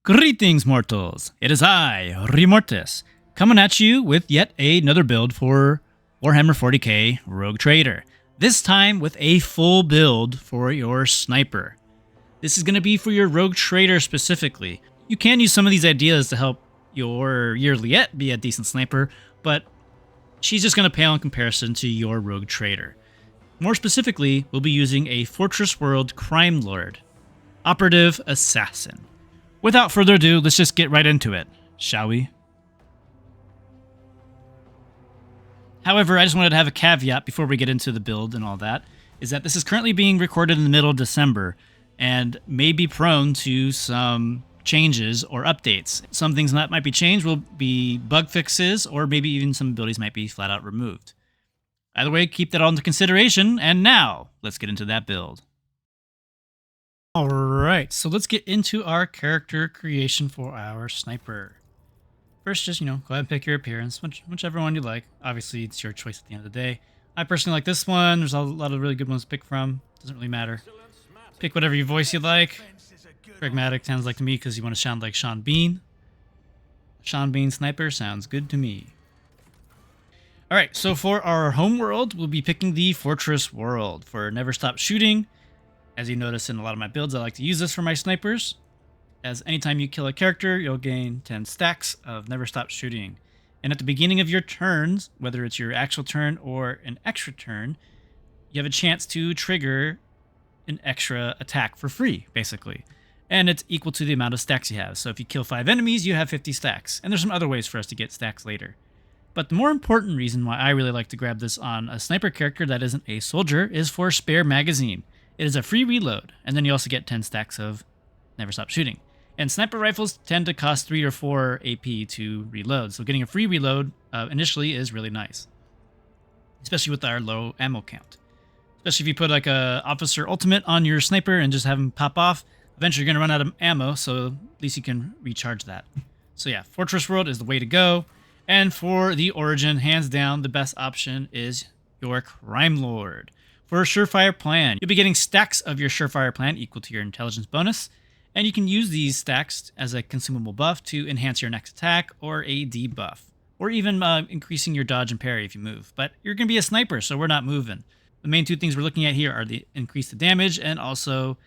Greetings, mortals! It is I, Remortis, coming at you with yet another build for Warhammer 40k Rogue Trader. This time with a full build for your sniper. This is going to be for your Rogue Trader specifically. You can use some of these ideas to help your Yearlyette be a decent sniper, but she's just going to pale in comparison to your Rogue Trader. More specifically, we'll be using a Fortress World Crime Lord, Operative Assassin. Without further ado, let's just get right into it, shall we? However, I just wanted to have a caveat before we get into the build and all that, is that this is currently being recorded in the middle of December and may be prone to some changes or updates. Some things that might be changed will be bug fixes, or maybe even some abilities might be flat out removed. Either way, keep that all into consideration, and now, let's get into that build. Alright, so let's get into our character creation for our sniper. First, just, go ahead and pick your appearance, whichever one you like. Obviously, it's your choice at the end of the day. I personally like this one. There's a lot of really good ones to pick from. Doesn't really matter. Pick whatever your voice you like. Pragmatic sounds like to me because you want to sound like Sean Bean. Sean Bean Sniper sounds good to me. Alright, so for our home world, we'll be picking the Fortress World for Never Stop Shooting. As you notice in a lot of my builds, I like to use this for my snipers, as anytime you kill a character, you'll gain 10 stacks of Never Stop Shooting. And at the beginning of your turns, whether it's your actual turn or an extra turn, you have a chance to trigger an extra attack for free, basically. And it's equal to the amount of stacks you have. So if you kill 5 enemies, you have 50 stacks. And there's some other ways for us to get stacks later. But the more important reason why I really like to grab this on a sniper character that isn't a soldier is for spare magazine. It is a free reload, and then you also get 10 stacks of Never Stop Shooting. And sniper rifles tend to cost 3 or 4 AP to reload, so getting a free reload initially is really nice. Especially with our low ammo count. Especially if you put like a officer ultimate on your sniper and just have him pop off, eventually you're going to run out of ammo, so at least you can recharge that. So yeah, Fortress World is the way to go. And for the origin, hands down, the best option is your Crime Lord. For a Surefire Plan, you'll be getting stacks of your Surefire Plan equal to your intelligence bonus, and you can use these stacks as a consumable buff to enhance your next attack or a debuff, or even increasing your dodge and parry if you move. But you're going to be a sniper, so we're not moving. The main two things we're looking at here are the increase the damage and also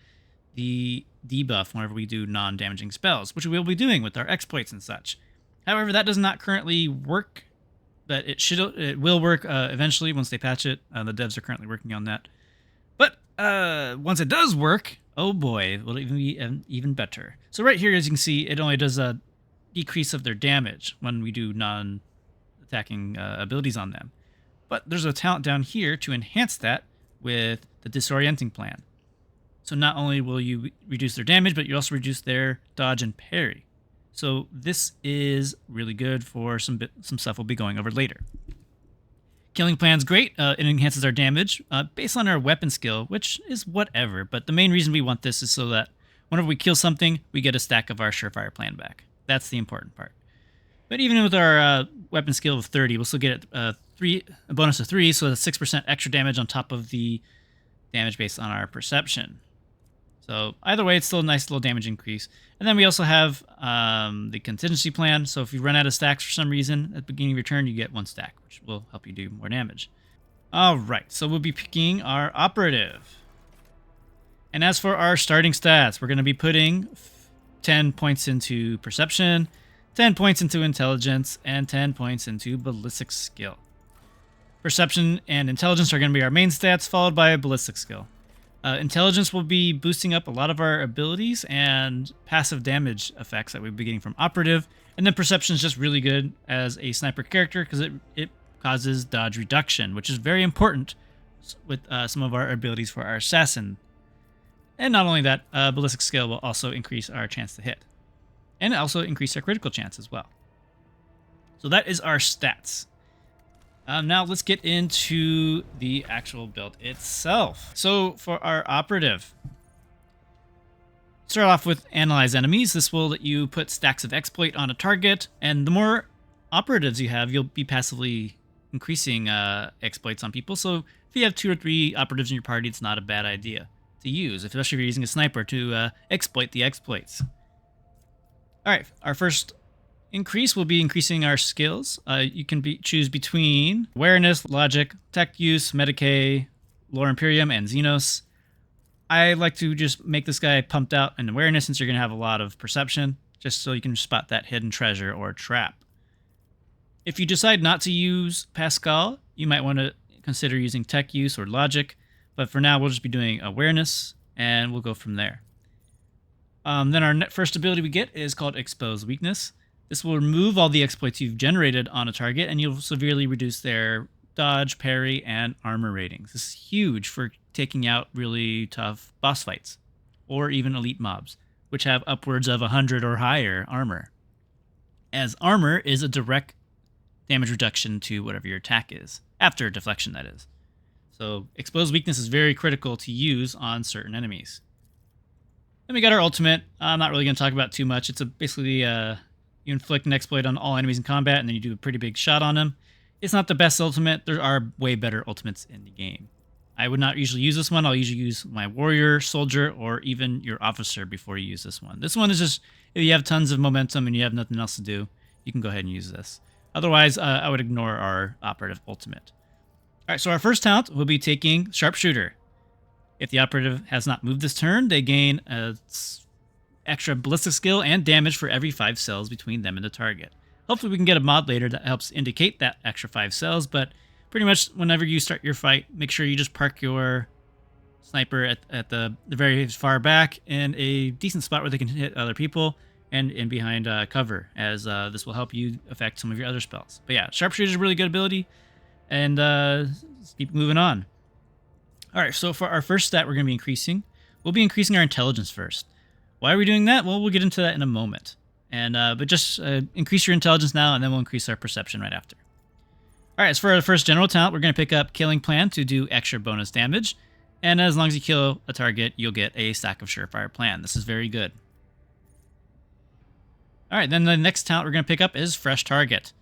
the debuff whenever we do non-damaging spells, which we will be doing with our exploits and such. However, that does not currently work. But it will work eventually once they patch it. The devs are currently working on that. But once it does work, oh boy, it will even be even better. So right here, as you can see, it only does a decrease of their damage when we do non-attacking abilities on them. But there's a talent down here to enhance that with the Disorienting Plan. So not only will you reduce their damage, but you also reduce their dodge and parry. So this is really good for some stuff we'll be going over later. Killing Plan's great. It enhances our damage based on our weapon skill, which is whatever. But the main reason we want this is so that whenever we kill something, we get a stack of our Surefire Plan back. That's the important part. But even with our weapon skill of 30, we'll still get a bonus of 3, so that's 6% extra damage on top of the damage based on our perception. So either way, it's still a nice little damage increase. And then we also have the contingency plan. So if you run out of stacks for some reason at the beginning of your turn, you get 1 stack, which will help you do more damage. All right, so we'll be picking our operative. And as for our starting stats, we're going to be putting 10 points into perception, 10 points into intelligence, and 10 points into ballistic skill. Perception and intelligence are going to be our main stats, followed by a ballistic skill. Intelligence will be boosting up a lot of our abilities and passive damage effects that we'll be getting from Operative. And then Perception is just really good as a sniper character because it causes dodge reduction, which is very important with some of our abilities for our Assassin. And not only that, Ballistic Skill will also increase our chance to hit. And also increase our critical chance as well. So that is our stats. Now let's get into the actual build itself. So for our operative, start off with Analyze Enemies. This will let you put stacks of exploit on a target, and the more operatives you have, you'll be passively increasing exploits on people. So if you have 2 or 3 operatives in your party, it's not a bad idea to use, especially if you're using a sniper to exploit the exploits. All right, our first increase will be increasing our skills. You can choose between awareness, logic, tech use, Medicae, lore imperium, and Xenos. I like to just make this guy pumped out in awareness since you're going to have a lot of perception, just so you can spot that hidden treasure or trap. If you decide not to use Pascal, you might want to consider using tech use or logic, but for now we'll just be doing awareness, and we'll go from there. Then our first ability we get is called Expose Weakness. This will remove all the exploits you've generated on a target, and you'll severely reduce their dodge, parry, and armor ratings. This is huge for taking out really tough boss fights, or even elite mobs, which have upwards of 100 or higher armor. As armor is a direct damage reduction to whatever your attack is, after deflection that is. So Expose Weakness is very critical to use on certain enemies. Then we got our ultimate. I'm not really going to talk about too much. It's basically you inflict an exploit on all enemies in combat, and then you do a pretty big shot on them. It's not the best ultimate. There are way better ultimates in the game. I would not usually use this one. I'll usually use my warrior, soldier, or even your officer before you use this one. This one is just, if you have tons of momentum and you have nothing else to do, you can go ahead and use this. Otherwise, I would ignore our operative ultimate. All right, so our first talent will be taking Sharpshooter. If the operative has not moved this turn, they gain extra ballistic skill and damage for every 5 cells between them and the target. Hopefully we can get a mod later that helps indicate that extra 5 cells, but pretty much whenever you start your fight, make sure you just park your sniper at the very far back in a decent spot where they can hit other people and in behind cover, as this will help you affect some of your other spells. But yeah, Sharpshooter is a really good ability, and let's keep moving on. All right, so for our first stat we're going to be increasing, we'll be increasing our intelligence first. Why are we doing that? Well, we'll get into that in a moment. And but just increase your intelligence now, and then we'll increase our perception right after. All right, as for our first general talent, we're going to pick up Killing Plan to do extra bonus damage. And as long as you kill a target, you'll get a stack of Surefire Plan. This is very good. All right, then the next talent we're going to pick up is Fresh Target.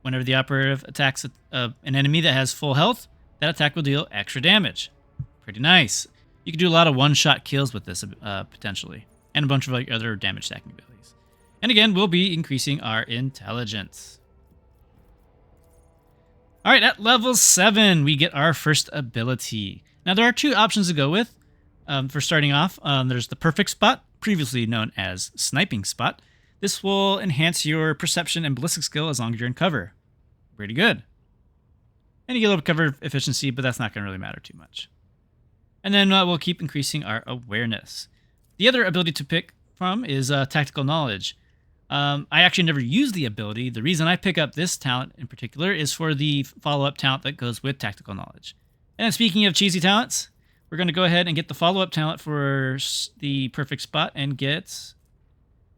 Whenever the operative attacks an enemy that has full health, that attack will deal extra damage. Pretty nice. You can do a lot of one-shot kills with this potentially, and a bunch of other damage stacking abilities. And again, we'll be increasing our intelligence. All right, at level 7, we get our first ability. Now, there are 2 options to go with for starting off. There's the Perfect Spot, previously known as Sniping Spot. This will enhance your perception and ballistic skill as long as you're in cover. Pretty good. And you get a little cover efficiency, but that's not going to really matter too much. And then we'll keep increasing our awareness. The other ability to pick from is Tactical Knowledge. I actually never used the ability. The reason I pick up this talent in particular is for the follow-up talent that goes with Tactical Knowledge. And then speaking of cheesy talents, we're going to go ahead and get the follow-up talent for the Perfect Spot and get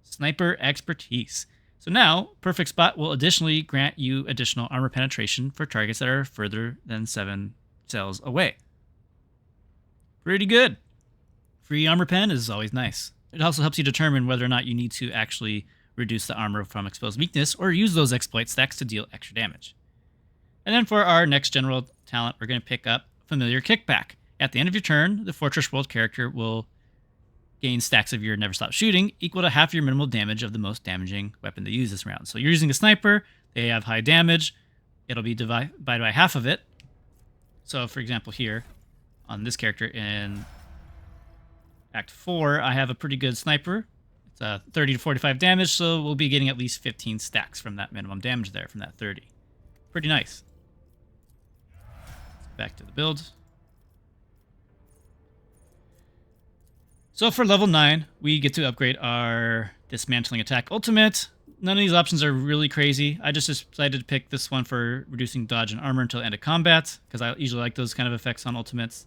Sniper Expertise. So now, Perfect Spot will additionally grant you additional armor penetration for targets that are further than 7 cells away. Pretty good. Free armor pen is always nice. It also helps you determine whether or not you need to actually reduce the armor from Exposed Weakness or use those exploit stacks to deal extra damage. And then for our next general talent, we're going to pick up Familiar Kickback. At the end of your turn, the Fortress World character will gain stacks of your Never Stop Shooting equal to half your minimal damage of the most damaging weapon they use this round. So you're using a sniper, they have high damage, it'll be divided by half of it. So for example here, on this character in Act 4, I have a pretty good sniper. It's 30 to 45 damage, so we'll be getting at least 15 stacks from that minimum damage there, from that 30. Pretty nice. Back to the build. So for level 9, we get to upgrade our Dismantling Attack Ultimate. None of these options are really crazy. I just decided to pick this one for reducing dodge and armor until end of combat, because I usually like those kind of effects on ultimates.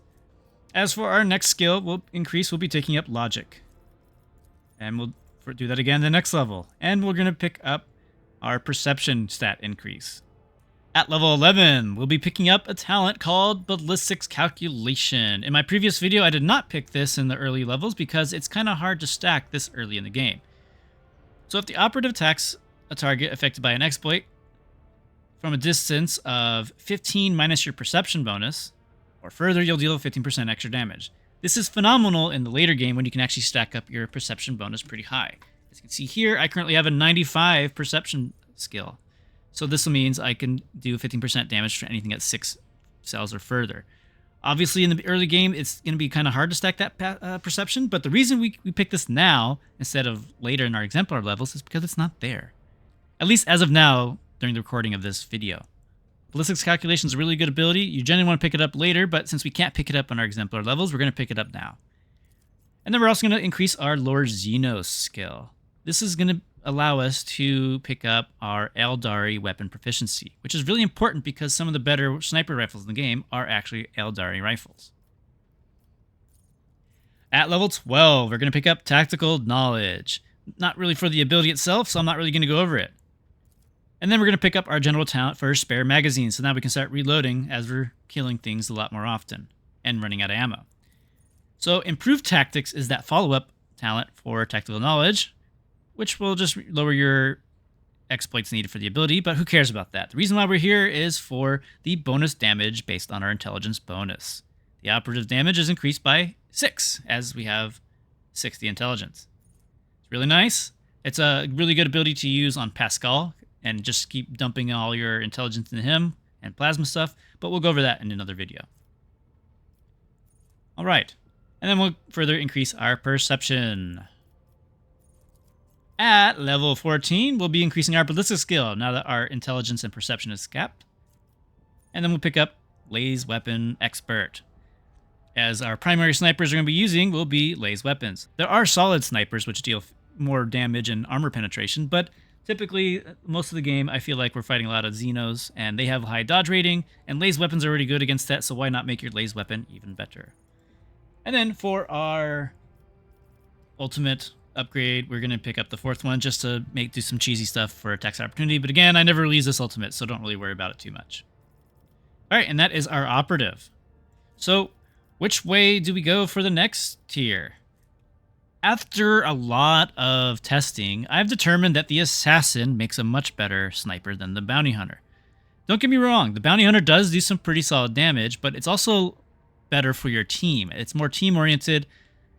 As for our next skill, we'll be taking up Logic. And we'll do that again the next level. And we're going to pick up our Perception stat increase. At level 11, we'll be picking up a talent called Ballistics Calculation. In my previous video, I did not pick this in the early levels because it's kind of hard to stack this early in the game. So if the operative attacks a target affected by an exploit from a distance of 15 minus your Perception bonus, or further, you'll deal 15% extra damage. This is phenomenal in the later game when you can actually stack up your Perception bonus pretty high. As you can see here, I currently have a 95 perception skill. So this means I can do 15% damage to anything at 6 cells or further. Obviously, in the early game, it's going to be kind of hard to stack that perception, but the reason we pick this now instead of later in our exemplar levels is because it's not there. At least as of now, during the recording of this video. Ballistics calculation is a really good ability. You generally want to pick it up later, but since we can't pick it up on our exemplar levels, we're going to pick it up now. And then we're also going to increase our Lord Xenos skill. This is going to allow us to pick up our Eldari weapon proficiency, which is really important because some of the better sniper rifles in the game are actually Eldari rifles. At level 12, we're going to pick up Tactical Knowledge. Not really for the ability itself, so I'm not really going to go over it. And then we're going to pick up our general talent for spare magazines, so now we can start reloading as we're killing things a lot more often and running out of ammo. So Improved Tactics is that follow-up talent for Tactical Knowledge, which will just lower your exploits needed for the ability, but who cares about that? The reason why we're here is for the bonus damage based on our intelligence bonus. The operative damage is increased by 6, as we have 60 intelligence. It's really nice. It's a really good ability to use on Pascal, and just keep dumping all your intelligence into him and plasma stuff, but we'll go over that in another video. All right, and then we'll further increase our perception. At level 14, we'll be increasing our ballistic skill now that our intelligence and perception is capped. And then we'll pick up Laser Weapon Expert. As our primary snipers are going to be using will be laser weapons. There are solid snipers which deal more damage and armor penetration, but typically, most of the game, I feel like we're fighting a lot of Xenos, and they have a high dodge rating, and laser weapons are already good against that, so why not make your laser weapon even better? And then for our ultimate upgrade, we're going to pick up the 4th one just to do some cheesy stuff for attacks opportunity, but again, I never really use this ultimate, so don't really worry about it too much. Alright, and that is our operative. So, which way do we go for the next tier? After a lot of testing, I've determined that the assassin makes a much better sniper than the bounty hunter. Don't get me wrong, the bounty hunter does do some pretty solid damage, but it's also better for your team. It's more team-oriented,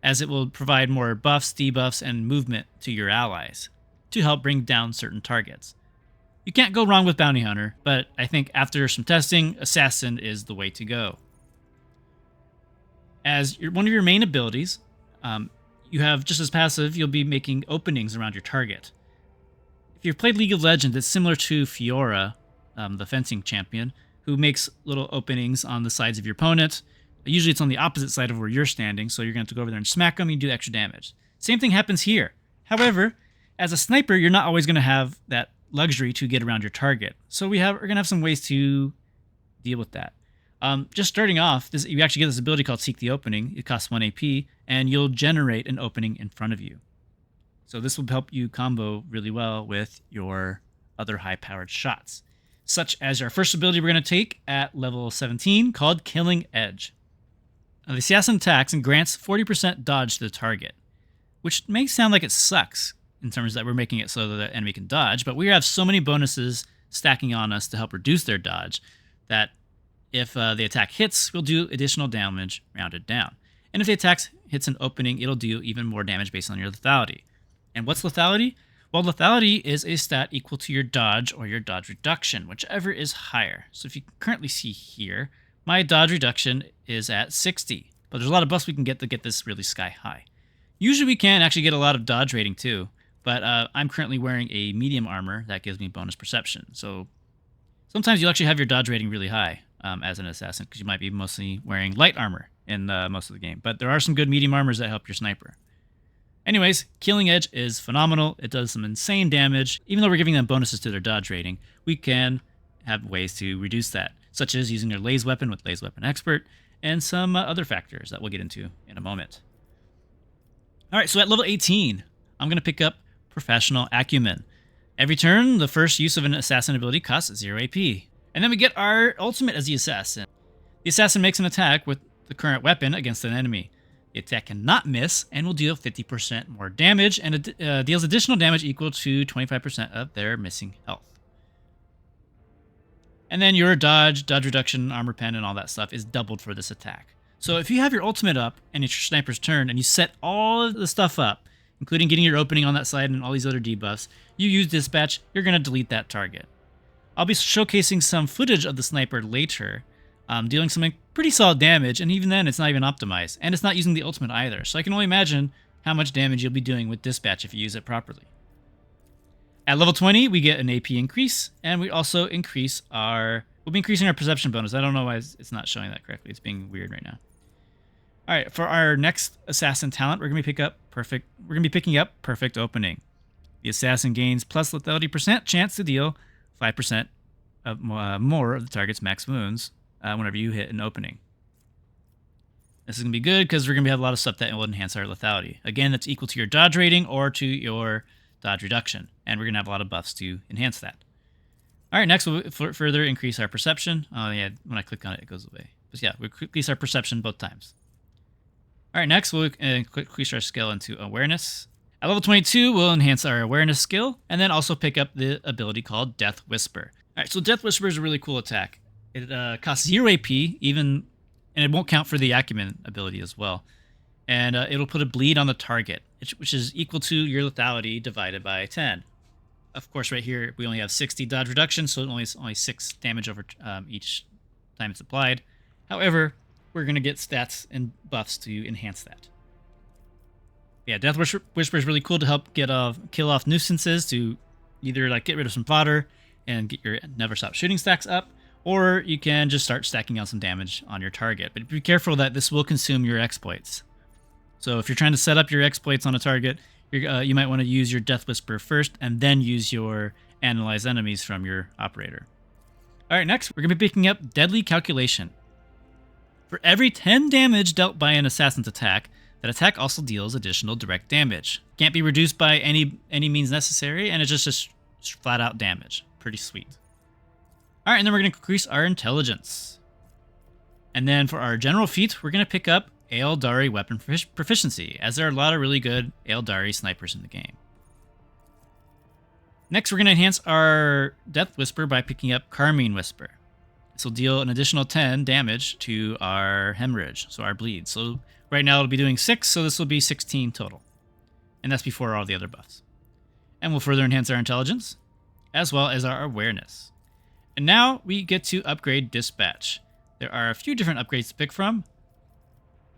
as it will provide more buffs, debuffs, and movement to your allies to help bring down certain targets. You can't go wrong with bounty hunter, but I think after some testing, assassin is the way to go. As one of your main abilities, you have, just as passive, you'll be making openings around your target. If you've played League of Legends, it's similar to Fiora, the fencing champion, who makes little openings on the sides of your opponent. Usually it's on the opposite side of where you're standing, so you're going to have to go over there and smack them and do extra damage. Same thing happens here. However, as a sniper, you're not always going to have that luxury to get around your target. So we're going to have some ways to deal with that. Just starting off, you actually get this ability called Seek the Opening. It costs 1 AP, and you'll generate an opening in front of you. So this will help you combo really well with your other high-powered shots, such as our first ability we're going to take at level 17, called Killing Edge. Now, the assassin attacks and grants 40% dodge to the target, which may sound like it sucks in terms that we're making it so that the enemy can dodge, but we have so many bonuses stacking on us to help reduce their dodge that if the attack hits, we'll do additional damage rounded down. And if the attack hits an opening, it'll do even more damage based on your lethality. And what's lethality? Well, lethality is a stat equal to your dodge or your dodge reduction, whichever is higher. So if you currently see here, my dodge reduction is at 60, but there's a lot of buffs we can get to get this really sky high. Usually we can actually get a lot of dodge rating too, but I'm currently wearing a medium armor that gives me bonus perception. So sometimes you'll actually have your dodge rating really high as an assassin, because you might be mostly wearing light armor in most of the game, but there are some good medium armors that help your sniper. Anyways, Killing Edge is phenomenal. It does some insane damage. Even though we're giving them bonuses to their dodge rating, we can have ways to reduce that, such as using their laser weapon with Laser Weapon Expert, and some other factors that we'll get into in a moment. Alright, so at level 18, I'm going to pick up Professional Acumen. Every turn, the first use of an assassin ability costs 0 AP. And then we get our ultimate as the assassin. The assassin makes an attack with the current weapon against an enemy. The attack cannot miss and will deal 50% more damage, and it deals additional damage equal to 25% of their missing health. And then your dodge reduction, armor pen, and all that stuff is doubled for this attack. So if you have your ultimate up and it's your sniper's turn and you set all of the stuff up, including getting your opening on that side and all these other debuffs, you use Dispatch, you're going to delete that target. I'll be showcasing some footage of the sniper later, dealing some pretty solid damage, and even then it's not even optimized, and it's not using the ultimate either, so I can only imagine how much damage you'll be doing with Dispatch if you use it properly. At level 20, we get an AP increase, and we also increase we'll be increasing our perception bonus. I don't know why it's not showing that correctly. It's being weird right now. All right, for our next assassin talent, we're gonna be picking up perfect opening. The assassin gains plus lethality percent chance to deal 5% more of the target's max wounds whenever you hit an opening. This is gonna be good because we're gonna have a lot of stuff that will enhance our lethality. Again, that's equal to your dodge rating or to your dodge reduction, and we're gonna have a lot of buffs to enhance that. All right, next we'll further increase our perception. Oh yeah, when I click on it, it goes away. But yeah, we increase our perception both times. All right, next we'll increase our skill into awareness. At level 22, we'll enhance our awareness skill, and then also pick up the ability called Death Whisper. All right, so Death Whisper is a really cool attack. It costs 0 AP, and it won't count for the Acumen ability as well. And it'll put a bleed on the target, which is equal to your lethality divided by 10. Of course, right here, we only have 60 dodge reduction, so it's only 6 damage over each time it's applied. However, we're going to get stats and buffs to enhance that. Yeah, Death Whisper is really cool to help kill off nuisances, to either like get rid of some fodder and get your Never Stop Shooting stacks up, or you can just start stacking on some damage on your target. But be careful that this will consume your exploits. So if you're trying to set up your exploits on a target, you might want to use your Death Whisper first, and then use your Analyze Enemies from your Operator. All right, next, we're going to be picking up Deadly Calculation. For every 10 damage dealt by an assassin's attack, that attack also deals additional direct damage. Can't be reduced by any means necessary, and it's just flat out damage. Pretty sweet. All right, and then we're going to increase our intelligence. And then for our general feat, we're going to pick up Aeldari Weapon Proficiency, as there are a lot of really good Aeldari snipers in the game. Next, we're going to enhance our Death Whisper by picking up Carmine Whisper. This will deal an additional 10 damage to our hemorrhage, so our bleed. So right now it'll be doing 6, so this will be 16 total. And that's before all the other buffs. And we'll further enhance our intelligence, as well as our awareness. And now we get to upgrade Dispatch. There are a few different upgrades to pick from.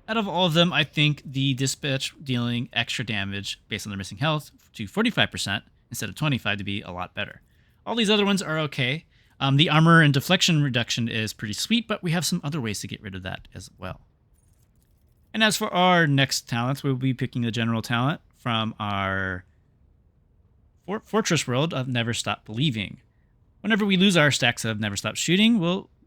Out of all of them, I think the Dispatch dealing extra damage based on their missing health to 45% instead of 25% to be a lot better. All these other ones are okay. The armor and deflection reduction is pretty sweet, but we have some other ways to get rid of that as well. And as for our next talents, we'll be picking the general talent from our Fortress World of Never Stop Believing. Whenever we lose our stacks of Never Stop Shooting,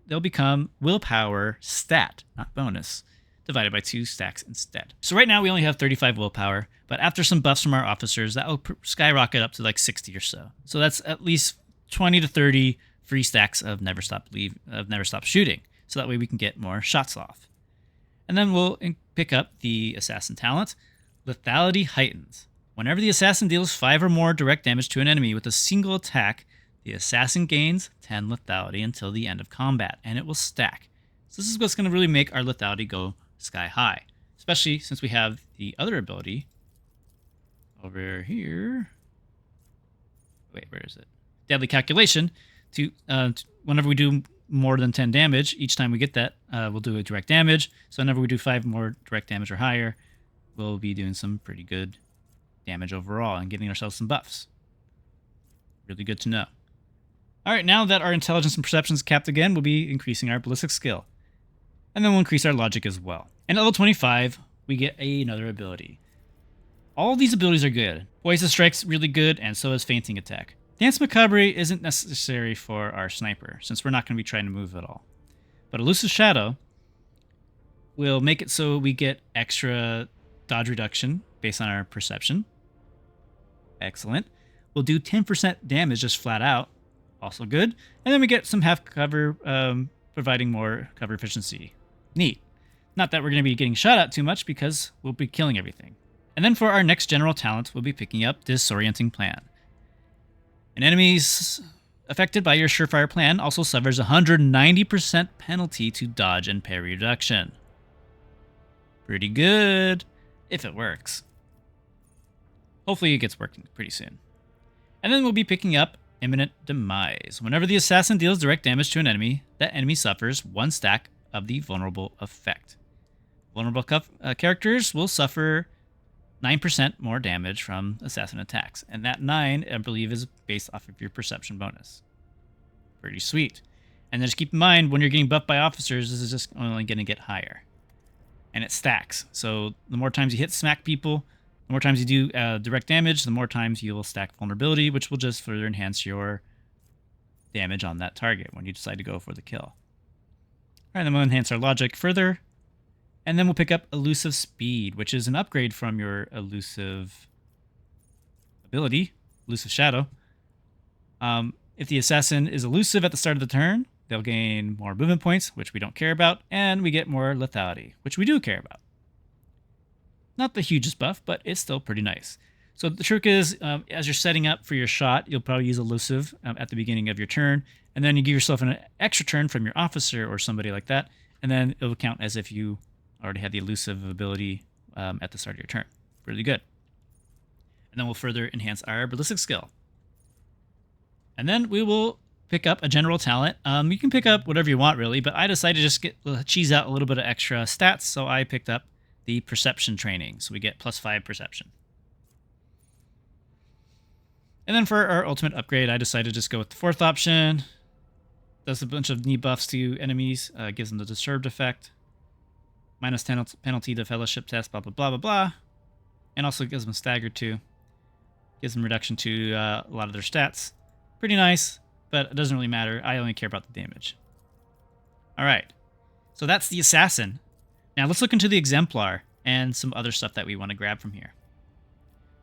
they'll become willpower stat, not bonus, divided by 2 stacks instead. So right now we only have 35 willpower, but after some buffs from our officers, that will skyrocket up to like 60 or so. So that's at least 20 to 30 free stacks of Never Stop Shooting, so that way we can get more shots off. And then we'll pick up the assassin talent, Lethality Heightens. Whenever the assassin deals 5 or more direct damage to an enemy with a single attack, the assassin gains 10 lethality until the end of combat, and it will stack. So this is what's going to really make our lethality go sky high, especially since we have the other ability over here. Wait, where is it? Deadly Calculation. Whenever we do more than 10 damage, each time we get that, we'll do a direct damage. So whenever we do 5 more direct damage or higher, we'll be doing some pretty good damage overall and getting ourselves some buffs. Really good to know. All right, now that our intelligence and perception is capped again, we'll be increasing our ballistic skill. And then we'll increase our logic as well. And at level 25, we get another ability. All these abilities are good. Poison Strike's really good, and so is Fainting Attack. Dance Macabre isn't necessary for our sniper, since we're not going to be trying to move at all. But Elusive Shadow will make it so we get extra dodge reduction based on our perception. Excellent. We'll do 10% damage just flat out. Also good. And then we get some half cover, providing more cover efficiency. Neat. Not that we're going to be getting shot at too much, because we'll be killing everything. And then for our next general talent, we'll be picking up Disorienting Plan. An enemy affected by your Surefire Plan also suffers 190% penalty to dodge and parry reduction. Pretty good, if it works. Hopefully it gets working pretty soon. And then we'll be picking up Imminent Demise. Whenever the assassin deals direct damage to an enemy, that enemy suffers 1 stack of the vulnerable effect. Vulnerable characters will suffer 9% more damage from assassin attacks. And that 9, I believe, is based off of your perception bonus. Pretty sweet. And then just keep in mind, when you're getting buffed by officers, this is just only going to get higher. And it stacks. So the more times you hit smack people, the more times you do direct damage, the more times you will stack vulnerability, which will just further enhance your damage on that target when you decide to go for the kill. All right, then we'll enhance our logic further. And then we'll pick up Elusive Speed, which is an upgrade from your Elusive ability, Elusive Shadow. If the assassin is elusive at the start of the turn, they'll gain more movement points, which we don't care about, and we get more lethality, which we do care about. Not the hugest buff, but it's still pretty nice. So the trick is, as you're setting up for your shot, you'll probably use elusive at the beginning of your turn, and then you give yourself an extra turn from your officer or somebody like that, and then it'll count as if you already had the elusive ability at the start of your turn. Really good. And then we'll further enhance our ballistic skill. And then we will pick up a general talent. You can pick up whatever you want, really, but I decided to just cheese out a little bit of extra stats, so I picked up the perception training. So we get +5 perception. And then for our ultimate upgrade, I decided to just go with the 4th option. Does a bunch of knee buffs to enemies, gives them the disturbed effect. -10 penalty to fellowship test, blah, blah, blah, blah, blah. And also gives them staggered too. Gives them reduction to a lot of their stats. Pretty nice, but it doesn't really matter. I only care about the damage. All right, so that's the assassin. Now let's look into the exemplar and some other stuff that we want to grab from here.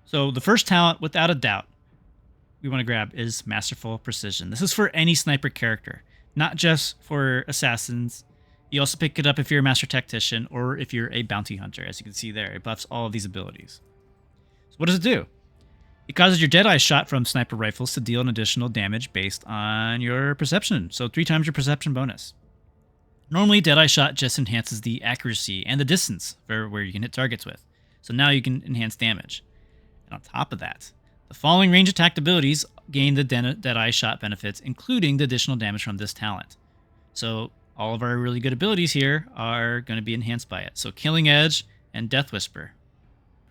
So the first talent, without a doubt, we want to grab is Masterful Precision. This is for any sniper character, not just for assassins. You also pick it up if you're a Master Tactician or if you're a Bounty Hunter. As you can see there, it buffs all of these abilities. So what does it do? It causes your Deadeye shot from sniper rifles to deal an additional damage based on your perception, so 3 times your perception bonus. Normally, Deadeye shot just enhances the accuracy and the distance for where you can hit targets with, so now you can enhance damage. And on top of that, the following range attack abilities gain the Deadeye shot benefits, including the additional damage from this talent. So all of our really good abilities here are going to be enhanced by it. So Killing Edge and Death Whisper.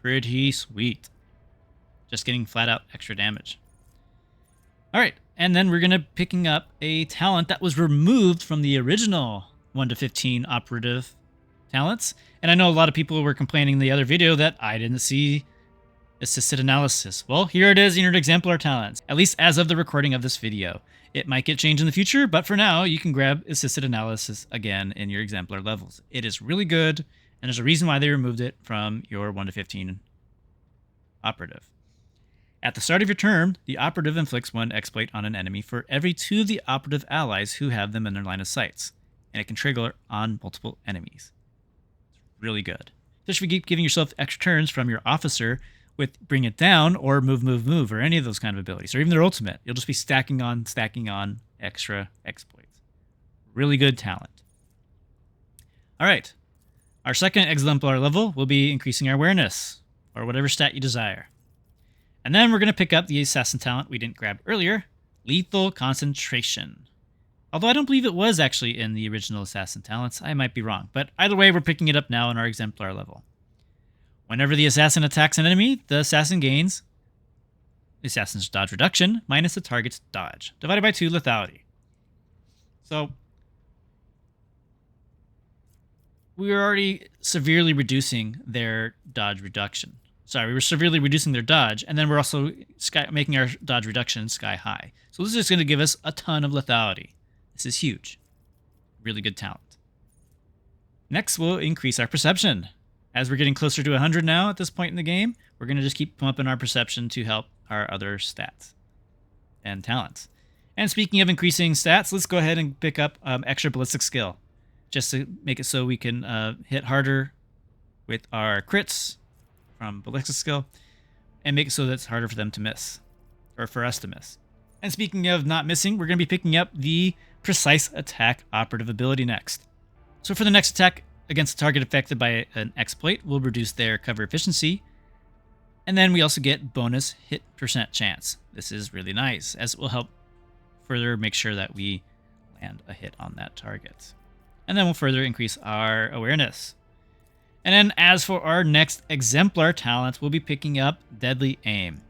Pretty sweet. Just getting flat out extra damage. All right, and then we're going to picking up a talent that was removed from the original 1 to 15 operative talents. And I know a lot of people were complaining in the other video that I didn't see assisted analysis. Well, here it is in your exemplar talents, at least as of the recording of this video. It might get changed in the future, but for now, you can grab assisted analysis again in your exemplar levels. It is really good, and there's a reason why they removed it from your 1 to 15 operative. At the start of your turn, the operative inflicts 1 exploit on an enemy for every 2 of the operative allies who have them in their line of sights, and it can trigger on multiple enemies. It's really good. Especially if you keep giving yourself extra turns from your officer with Bring It Down or Move, or any of those kind of abilities, or even their ultimate. You'll just be stacking on extra exploits. Really good talent. All right. Our second exemplar level will be increasing our awareness, or whatever stat you desire. And then we're going to pick up the assassin talent we didn't grab earlier, Lethal Concentration. Although I don't believe it was actually in the original assassin talents. I might be wrong. But either way, we're picking it up now in our exemplar level. Whenever the assassin attacks an enemy, the assassin gains the assassin's dodge reduction minus the target's dodge, divided by 2 lethality. So we were already severely reducing their dodge reduction. Sorry, we were severely reducing their dodge, and then we're also making our dodge reduction sky high. So this is just going to give us a ton of lethality. This is huge. Really good talent. Next, we'll increase our perception. As we're getting closer to 100 now at this point in the game, we're going to just keep pumping our perception to help our other stats and talents. And speaking of increasing stats, let's go ahead and pick up extra ballistic skill, just to make it so we can hit harder with our crits from ballistic skill, and make it so that it's harder for them to miss, or for us to miss. And speaking of not missing, we're going to be picking up the Precise Attack operative ability next. So for the next attack against a target affected by an exploit, we'll reduce their cover efficiency, And then we also get bonus hit percent chance. This is really nice, as it will help further make sure that we land a hit on that target. And then we'll further increase our awareness. And then as for our next Exemplar talent, we'll be picking up Deadly Aim.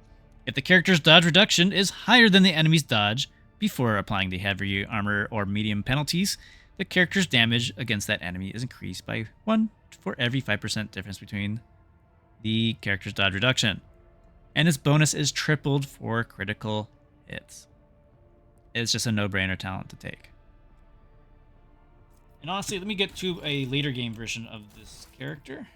If the character's dodge reduction is higher than the enemy's dodge before applying the heavy armor or medium penalties, the character's damage against that enemy is increased by 1 for every 5% difference between the character's dodge reduction. And its bonus is tripled for critical hits. It's just a no-brainer talent to take. And honestly, let me get to a later game version of this character.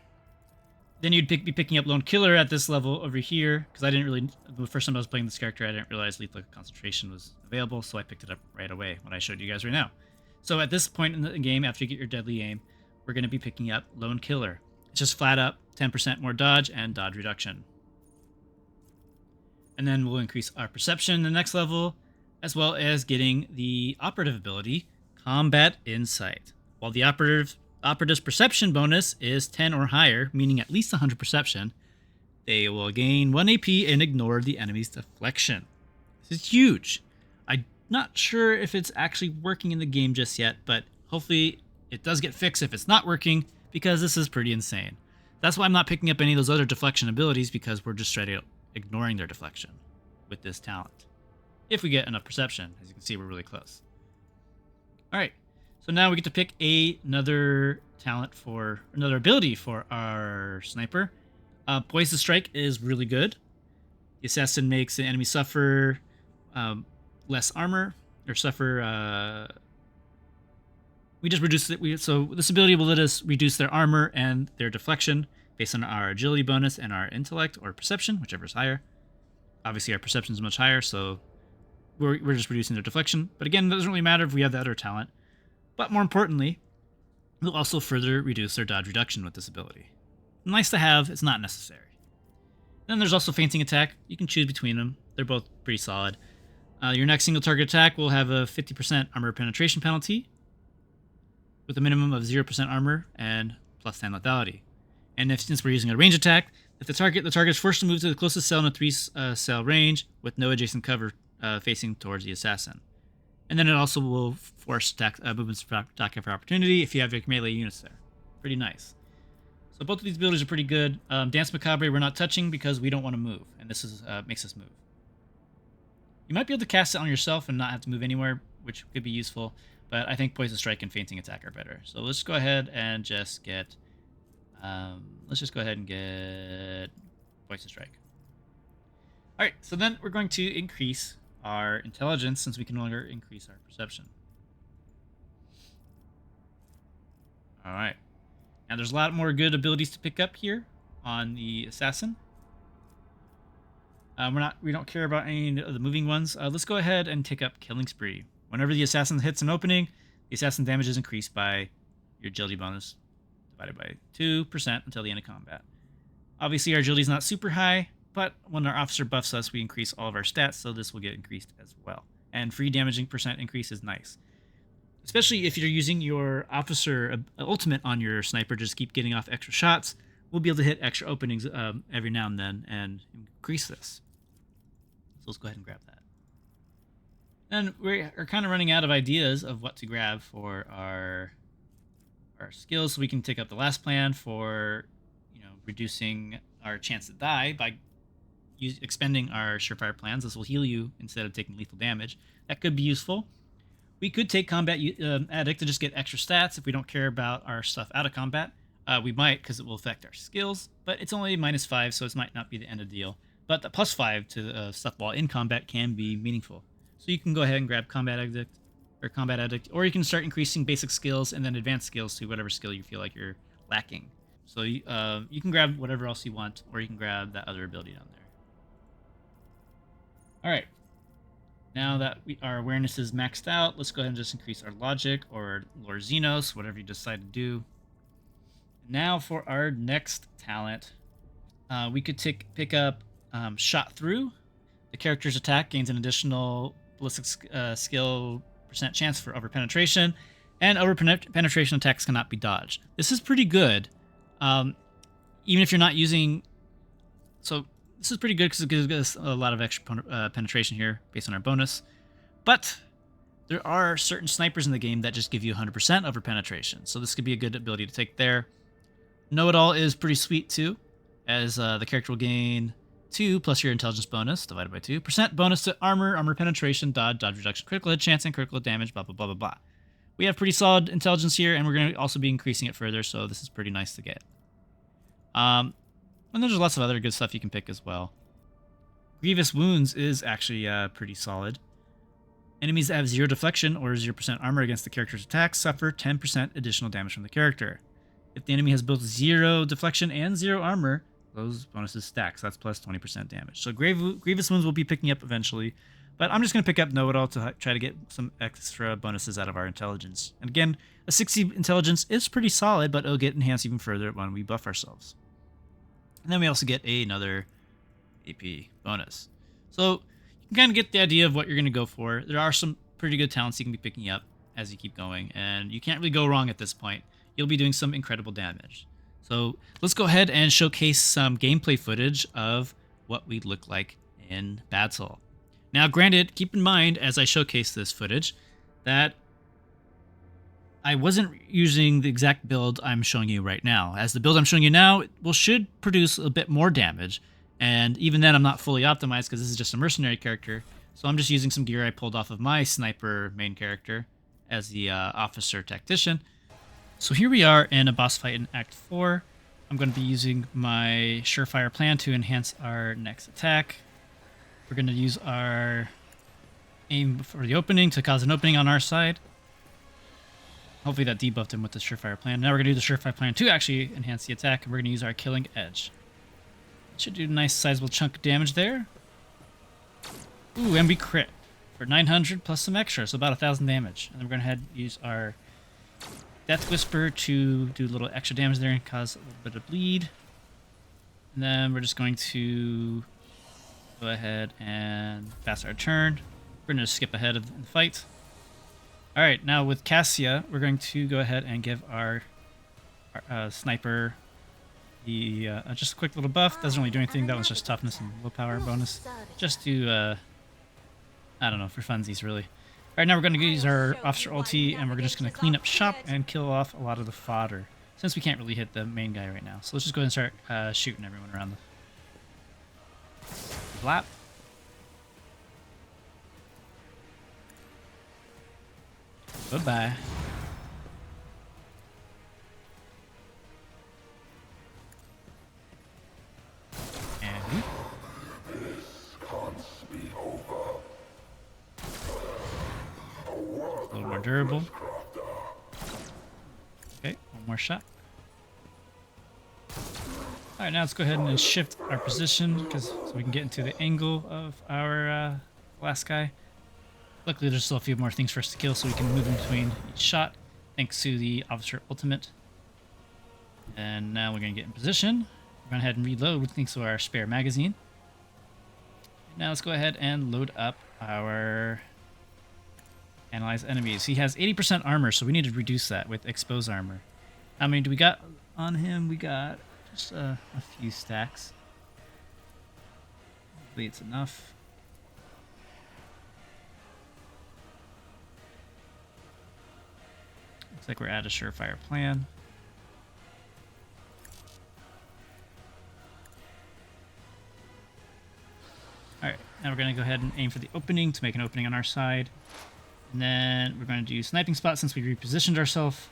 Then you'd be picking up Lone Killer at this level over here, because I didn't really, the first time I was playing this character, I didn't realize Lethal Concentration was available, so I picked it up right away when I showed you guys right now. So at this point in the game, after you get your Deadly Aim, we're going to be picking up Lone Killer. It's just flat up 10% more dodge and dodge reduction. And then we'll increase our Perception the next level, as well as getting the Operative ability, Combat Insight. While the Operative's Perception bonus is 10 or higher, meaning at least 100 Perception, they will gain 1 AP and ignore the enemy's deflection. This is huge. I'm not sure if it's actually working in the game just yet, but hopefully it does get fixed if it's not working, because this is pretty insane. That's why I'm not picking up any of those other deflection abilities, because we're just straight out ignoring their deflection with this talent. If we get enough Perception, as you can see, we're really close. Alright, so now we get to pick another talent for, another ability for our Sniper. Poison Strike is really good. The Assassin makes the enemy suffer less armor, or suffer... we just reduce it. So this ability will let us reduce their armor and their deflection based on our agility bonus and our intellect or perception, whichever is higher. Obviously, our perception is much higher, so we're just reducing their deflection. But again, it doesn't really matter if we have the other talent. But more importantly, we'll also further reduce their dodge reduction with this ability. Nice to have, it's not necessary. Then there's also Fainting Attack. You can choose between them. They're both pretty solid. Your next single target attack will have a 50% armor penetration penalty, with a minimum of 0% armor and plus 10 lethality. And since we're using a range attack, if the target is forced to move to the closest cell in a 3-cell range with no adjacent cover facing towards the assassin. And then it also will force movements for attack of opportunity if you have your melee units there. Pretty nice. So both of these abilities are pretty good. Dance Macabre we're not touching because we don't want to move, and this is makes us move. You might be able to cast it on yourself and not have to move anywhere, which could be useful. But I think Poison Strike and Fainting Attack are better. So let's go ahead and just get... Poison Strike. Alright, so then we're going to increase our Intelligence since we can no longer increase our Perception. Alright. Now there's a lot more good abilities to pick up here on the Assassin. We don't care about any of the moving ones. Let's go ahead and take up Killing Spree. Whenever the assassin hits an opening, the assassin damage is increased by your agility bonus divided by 2% until the end of combat. Obviously, our agility is not super high, but when our officer buffs us, we increase all of our stats, so this will get increased as well. And free damaging percent increase is nice. Especially if you're using your officer ultimate on your sniper, just keep getting off extra shots. We'll be able to hit extra openings every now and then and increase this. So let's go ahead and grab that. And we are kind of running out of ideas of what to grab for our skills, so we can take up the last plan for, reducing our chance to die by expending our Surefire plans. This will heal you instead of taking lethal damage. That could be useful. We could take Combat Addict to just get extra stats if we don't care about our stuff out of combat. We might, because it will affect our skills, but it's only -5, so it might not be the end of the deal. But the +5 to stuff while in combat can be meaningful. So you can go ahead and grab Combat Addict, or you can start increasing basic skills and then advanced skills to whatever skill you feel like you're lacking. So you can grab whatever else you want, or you can grab that other ability down there. Alright. Now that our awareness is maxed out, let's go ahead and just increase our logic or Lord Xenos, whatever you decide to do. Now for our next talent, we could pick up Shot Through. The character's attack gains an additional ballistic skill percent chance for over-penetration, and over-penetration attacks cannot be dodged. This is pretty good, even if you're not using... So This is pretty good because it gives us a lot of extra penetration here based on our bonus. But there are certain snipers in the game that just give you 100% over penetration. So this could be a good ability to take there. Know-it-all is pretty sweet too, as the character will gain 2 plus your intelligence bonus divided by 2% bonus to armor penetration, dodge reduction, critical hit chance, and critical damage, blah, blah, blah, blah, blah. We have pretty solid intelligence here, and we're going to also be increasing it further, so this is pretty nice to get. And there's lots of other good stuff you can pick as well. Grievous Wounds is actually pretty solid. Enemies that have 0 deflection or 0% armor against the character's attacks suffer 10% additional damage from the character. If the enemy has both 0 deflection and 0 armor, those bonuses stack, so that's plus 20% damage. So Grievous Wounds will be picking up eventually, but I'm just going to pick up Know-it-all to try to get some extra bonuses out of our intelligence. And again, a 60 intelligence is pretty solid, but it'll get enhanced even further when we buff ourselves. And then we also get another AP bonus. So you can kind of get the idea of what you're going to go for. There are some pretty good talents you can be picking up as you keep going, and you can't really go wrong at this point. You'll be doing some incredible damage. So let's go ahead and showcase some gameplay footage of what we look like in battle. Now, granted, keep in mind as I showcase this footage that I wasn't using the exact build I'm showing you right now. As the build I'm showing you now should produce a bit more damage, and even then I'm not fully optimized because this is just a mercenary character. So I'm just using some gear I pulled off of my sniper main character as the officer tactician. So here we are in a boss fight in Act 4. I'm going to be using my Surefire plan to enhance our next attack. We're going to use our aim for the opening to cause an opening on our side. Hopefully that debuffed him with the Surefire plan. Now we're going to do the Surefire plan to actually enhance the attack, and we're going to use our Killing Edge. Should do a nice sizable chunk of damage there. Ooh, and we crit for 900 plus some extra, so about 1,000 damage. And then we're going to head use our Death Whisper to do a little extra damage there and cause a little bit of bleed. And then we're just going to go ahead and pass our turn. We're going to skip ahead of the fight. Alright, now with Cassia, we're going to go ahead and give our sniper the just a quick little buff. Doesn't really do anything. That one's just toughness and willpower bonus. Just to, I don't know, for funsies really. Alright, now we're going to use our officer ulti, and we're just going to clean up shop and kill off a lot of the fodder, since we can't really hit the main guy right now. So let's just go ahead and start shooting everyone around the flap. Goodbye. And a little more durable. Okay, one more shot. Alright, now let's go ahead and shift our position so we can get into the angle of our last guy. Luckily, there's still a few more things for us to kill, so we can move in between each shot, thanks to the Officer Ultimate. And now we're going to get in position. We're going to head and reload thanks to our spare magazine. Now let's go ahead and load up our Analyze Enemies. He has 80% armor, so we need to reduce that with Expose Armor. How many do we got on him? We got just a few stacks. Hopefully it's enough. Looks like we're at a Surefire plan. Alright, now we're going to go ahead and aim for the opening to make an opening on our side. And then we're going to do Sniping Spot since we repositioned ourselves.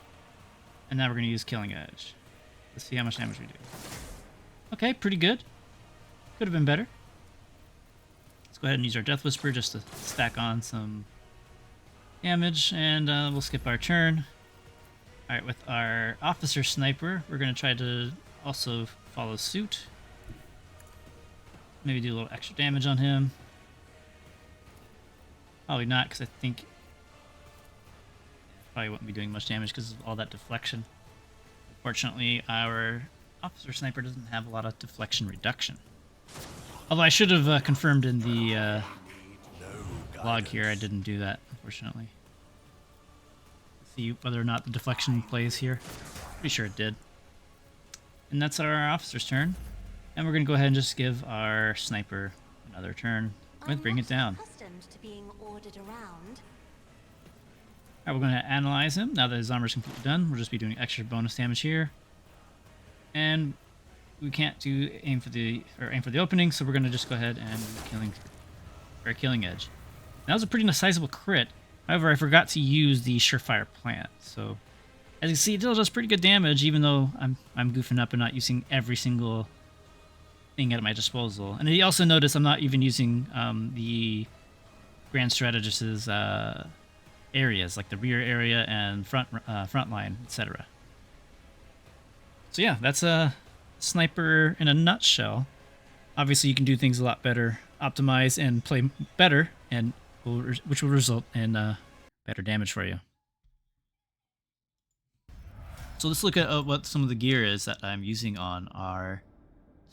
And now we're going to use Killing Edge. Let's see how much damage we do. Okay, pretty good. Could have been better. Let's go ahead and use our Death Whisper just to stack on some damage. And we'll skip our turn. Alright, with our Officer Sniper, we're going to try to also follow suit. Maybe do a little extra damage on him. Probably not, because I think probably won't be doing much damage because of all that deflection. Fortunately, our Officer Sniper doesn't have a lot of deflection reduction. Although I should have confirmed in the log here, I didn't do that, unfortunately. See whether or not the deflection plays here. Pretty sure it did. And that's our officer's turn. And we're going to go ahead and just give our sniper another turn with Bring It Down. Accustomed to being ordered around. Alright, we're going to analyze him. Now that his armor is completely done, we'll just be doing extra bonus damage here. And we can't do aim for the opening, so we're going to just go ahead and killing edge. That was a pretty sizable crit. However, I forgot to use the Surefire plant. So as you can see, it still does pretty good damage, even though I'm goofing up and not using every single thing at my disposal. And you also notice I'm not even using the Grand Strategist's areas, like the rear area and front line, etc. So yeah, that's a sniper in a nutshell. Obviously, you can do things a lot better, optimize and play better, and which will result in better damage for you. So let's look at what some of the gear is that I'm using on our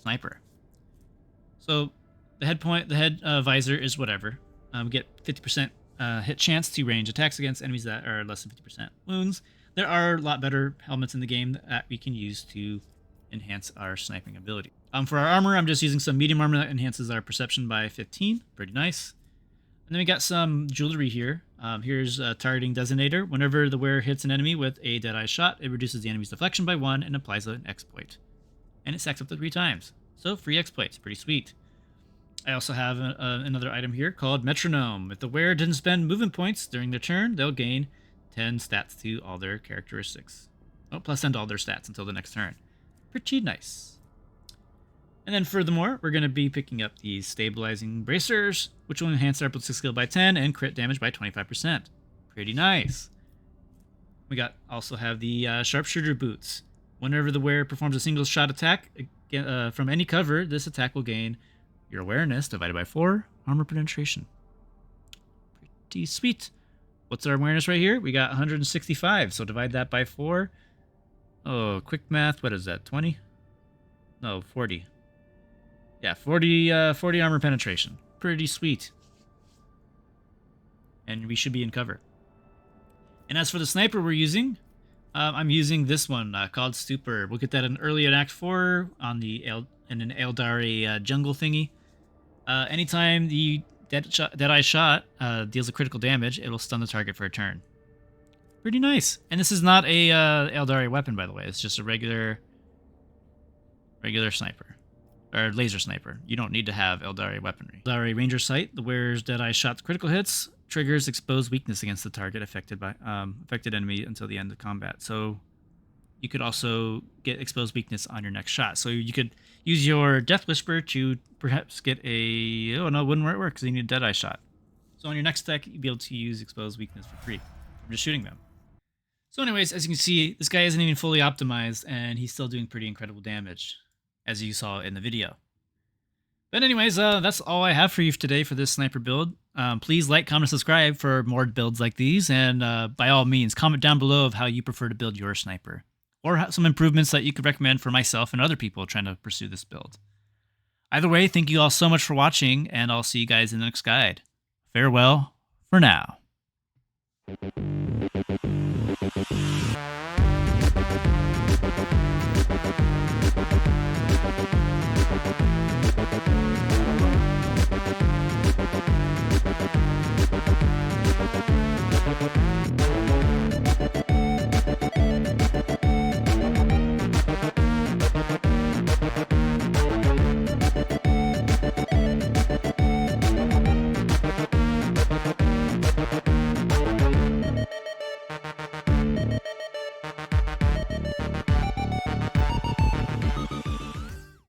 sniper. So the head visor is whatever. We get 50% hit chance to range attacks against enemies that are less than 50% wounds. There are a lot better helmets in the game that we can use to enhance our sniping ability. For our armor, I'm just using some medium armor that enhances our perception by 15. Pretty nice. And then we got some jewelry here. Here's a targeting designator. Whenever the wearer hits an enemy with a Deadeye shot, it reduces the enemy's deflection by 1 and applies an exploit. And it stacks up to 3 times. So free exploits, pretty sweet. I also have another item here called Metronome. If the wearer didn't spend movement points during their turn, they'll gain 10 stats to all their characteristics. Oh, plus 10 to all their stats until the next turn. Pretty nice. And then furthermore, we're going to be picking up these Stabilizing Bracers, which will enhance our ballistic skill by 10 and crit damage by 25%. Pretty nice. We also have the Sharpshooter Boots. Whenever the wearer performs a single shot attack from any cover, this attack will gain your awareness divided by 4, armor penetration. Pretty sweet. What's our awareness right here? We got 165, so divide that by 4. Oh, quick math, what is that, 20? No, 40. Yeah, 40 armor penetration. Pretty sweet. And we should be in cover. And as for the sniper we're using, I'm using this one called Stupor. We'll get that in early in Act 4 on in an Eldari jungle thingy. Anytime the Deadeye shot deals a critical damage, it will stun the target for a turn. Pretty nice. And this is not a Eldari weapon, by the way. It's just a regular sniper. Or laser sniper. You don't need to have Eldari weaponry. Eldari Ranger Sight, the wearer's Deadeye shot's critical hits triggers exposed weakness against the target affected enemy until the end of combat. So you could also get exposed weakness on your next shot. So you could use your Death Whisper to perhaps get a... Oh, no, it wouldn't work because you need a Deadeye shot. So on your next deck, you'd be able to use exposed weakness for free from just shooting them. So anyways, as you can see, this guy isn't even fully optimized, and he's still doing pretty incredible damage, as you saw in the video. But anyways, that's all I have for you today for this sniper build. Please like, comment, subscribe for more builds like these, and by all means, comment down below of how you prefer to build your sniper, or some improvements that you could recommend for myself and other people trying to pursue this build. Either way, thank you all so much for watching, and I'll see you guys in the next guide. Farewell for now.